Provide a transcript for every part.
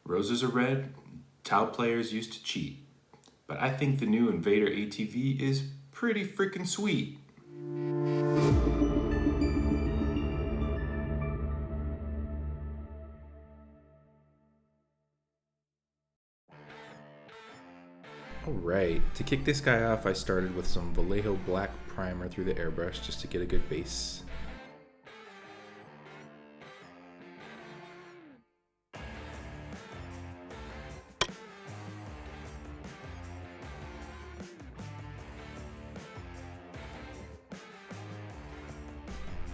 Roses are red, Tau players used to cheat. But I think the new Invader ATV is pretty freaking sweet. Alright, to kick this guy off, I started with some Vallejo black primer through the airbrush just to get a good base.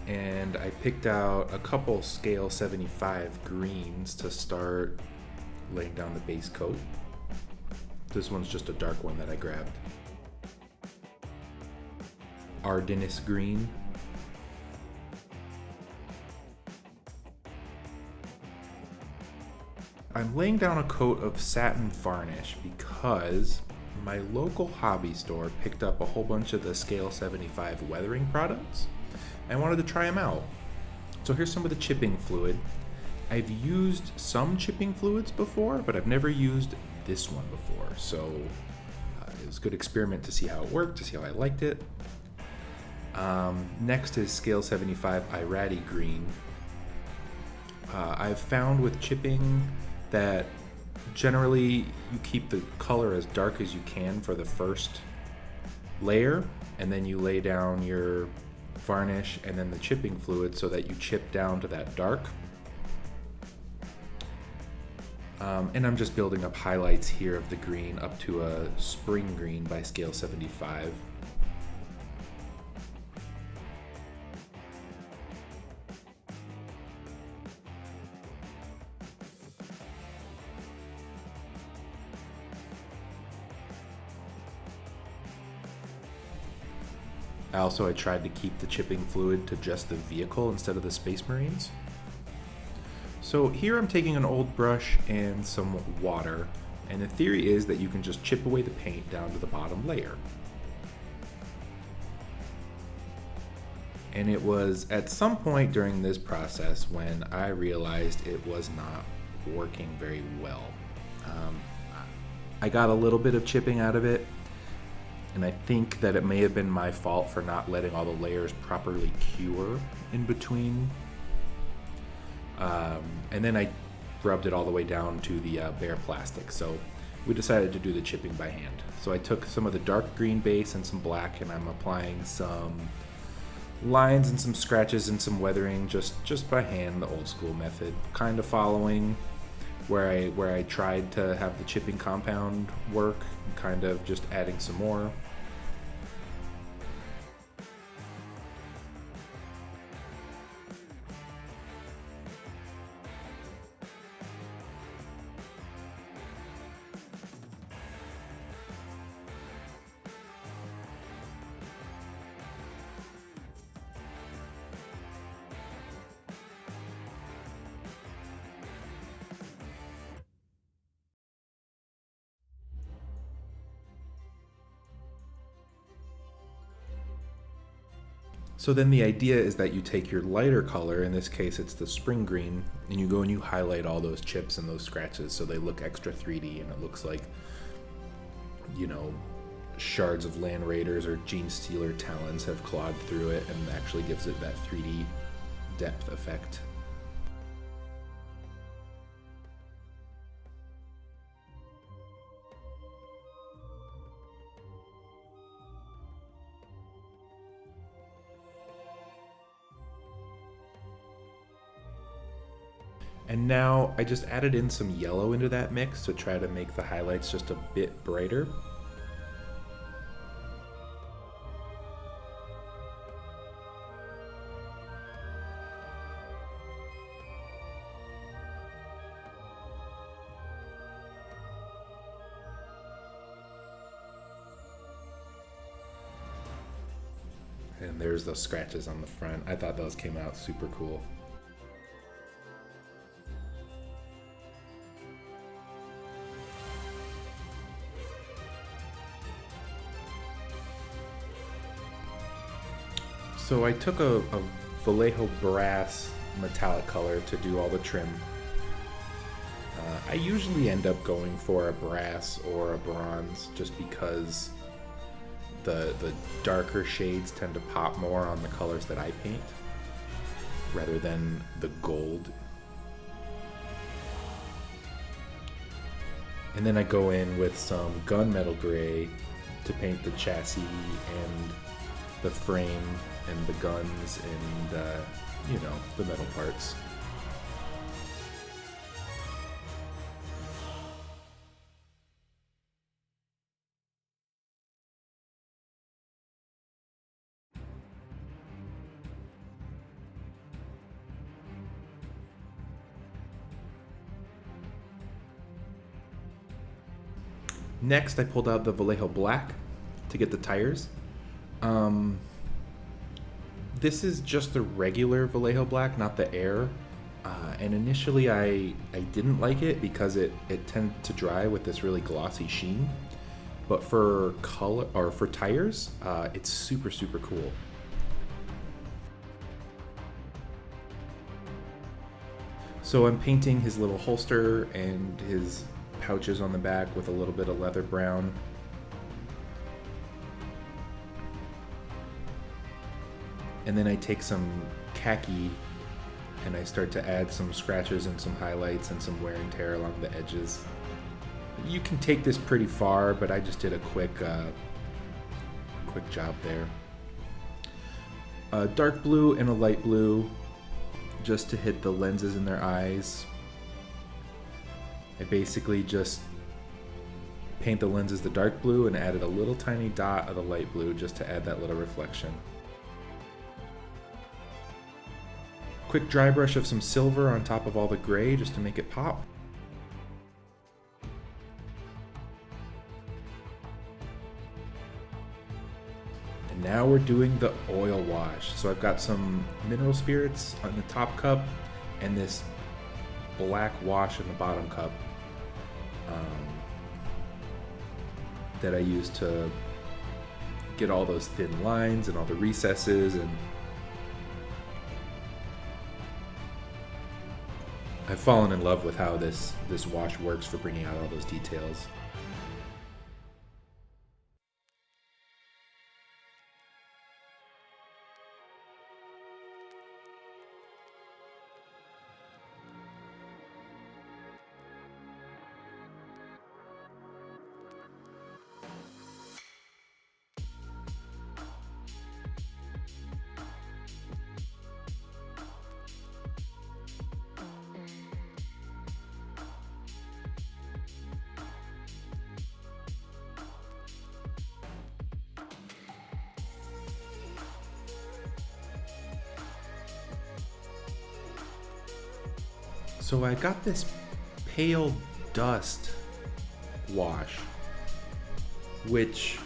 And I picked out a couple scale 75 greens to start laying down the base coat. This one's just a dark one that I grabbed. Ardennes green. I'm laying down a coat of Satin Varnish because my local hobby store picked up a whole bunch of the scale 75 weathering products. I wanted to try them out. So here's some of the chipping fluid. I've used some chipping fluids before, but I've never used this one before. So it was a good experiment to see how it worked, to see how I liked it. Next is scale 75 Irati green. I've found with chipping that generally you keep the color as dark as you can for the first layer, and then you lay down your varnish and then the chipping fluid so that you chip down to that dark. And I'm just building up highlights here of the green up to a spring green by scale 75. I tried to keep the chipping fluid to just the vehicle instead of the Space Marines. So here I'm taking an old brush and some water, and the theory is that you can just chip away the paint down to the bottom layer. And it was at some point during this process when I realized it was not working very well. I got a little bit of chipping out of it, and I think that it may have been my fault for not letting all the layers properly cure in between. And then I rubbed it all the way down to the bare plastic. So we decided to do the chipping by hand. So I took some of the dark green base and some black, and I'm applying some lines and some scratches and some weathering just by hand, the old school method, kind of following where I tried to have the chipping compound work, and kind of just adding some more. So then the idea is that you take your lighter color, in this case it's the spring green, and you go and you highlight all those chips and those scratches so they look extra 3D, and it looks like, you know, shards of Land Raiders or Gene Stealer talons have clawed through it, and actually gives it that 3D depth effect. And now I just added in some yellow into that mix to try to make the highlights just a bit brighter. And there's those scratches on the front. I thought those came out super cool. So I took a Vallejo Brass metallic color to do all the trim. I usually end up going for a brass or a bronze just because the darker shades tend to pop more on the colors that I paint rather than the gold. And then I go in with some gunmetal gray to paint the chassis and the frame and the guns and, the metal parts. Next, I pulled out the Vallejo Black to get the tires. This is just the regular Vallejo Black, not the Air. And initially I didn't like it because it tended to dry with this really glossy sheen. But for color or for tires, it's super, super cool. So I'm painting his little holster and his pouches on the back with a little bit of leather brown. And then I take some khaki and I start to add some scratches and some highlights and some wear and tear along the edges. You can take this pretty far, but I just did a quick job there. A dark blue and a light blue just to hit the lenses in their eyes. I basically just paint the lenses the dark blue and added a little tiny dot of the light blue just to add that little reflection. Quick dry brush of some silver on top of all the gray just to make it pop. And now we're doing the oil wash. So I've got some mineral spirits on the top cup and this black wash in the bottom cup that I use to get all those thin lines and all the recesses, and I've fallen in love with how this wash works for bringing out all those details. So I got this pale dust wash, which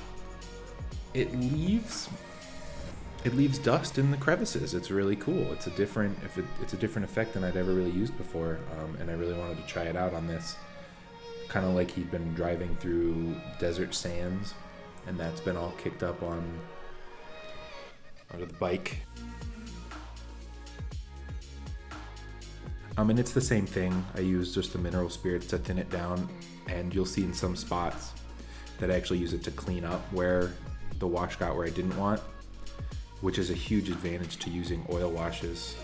it leaves dust in the crevices. It's really cool. It's a different effect than I'd ever really used before, and I really wanted to try it out on this. Kind of like he'd been driving through desert sands, and that's been all kicked up onto the bike. And it's the same thing. I use just the mineral spirits to thin it down, and you'll see in some spots that I actually use it to clean up where the wash got where I didn't want, which is a huge advantage to using oil washes.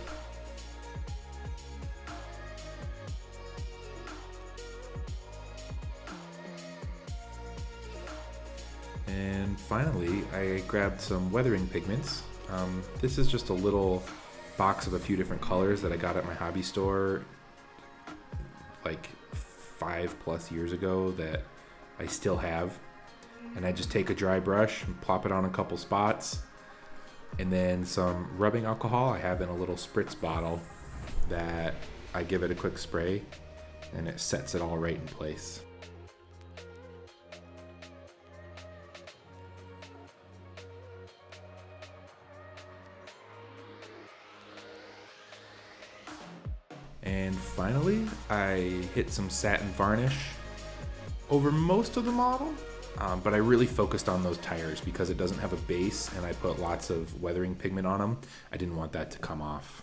And finally, I grabbed some weathering pigments. This is just a little box of a few different colors that I got at my hobby store like 5+ years ago that I still have. And I just take a dry brush and plop it on a couple spots, and then some rubbing alcohol I have in a little spritz bottle that I give it a quick spray, and it sets it all right in place. And finally, I hit some satin varnish over most of the model, but I really focused on those tires because it doesn't have a base and I put lots of weathering pigment on them. I didn't want that to come off.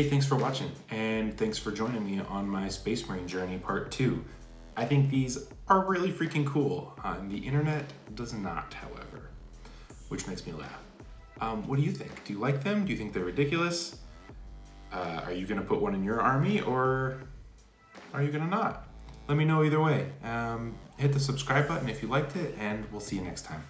Hey, thanks for watching, and thanks for joining me on my Space Marine journey part 2. I think these are really freaking cool. The internet does not, however, which makes me laugh. What do you think? Do you like them? Do you think they're ridiculous? Are you gonna put one in your army, or are you gonna not? Let me know either way. Hit the subscribe button if you liked it, and we'll see you next time.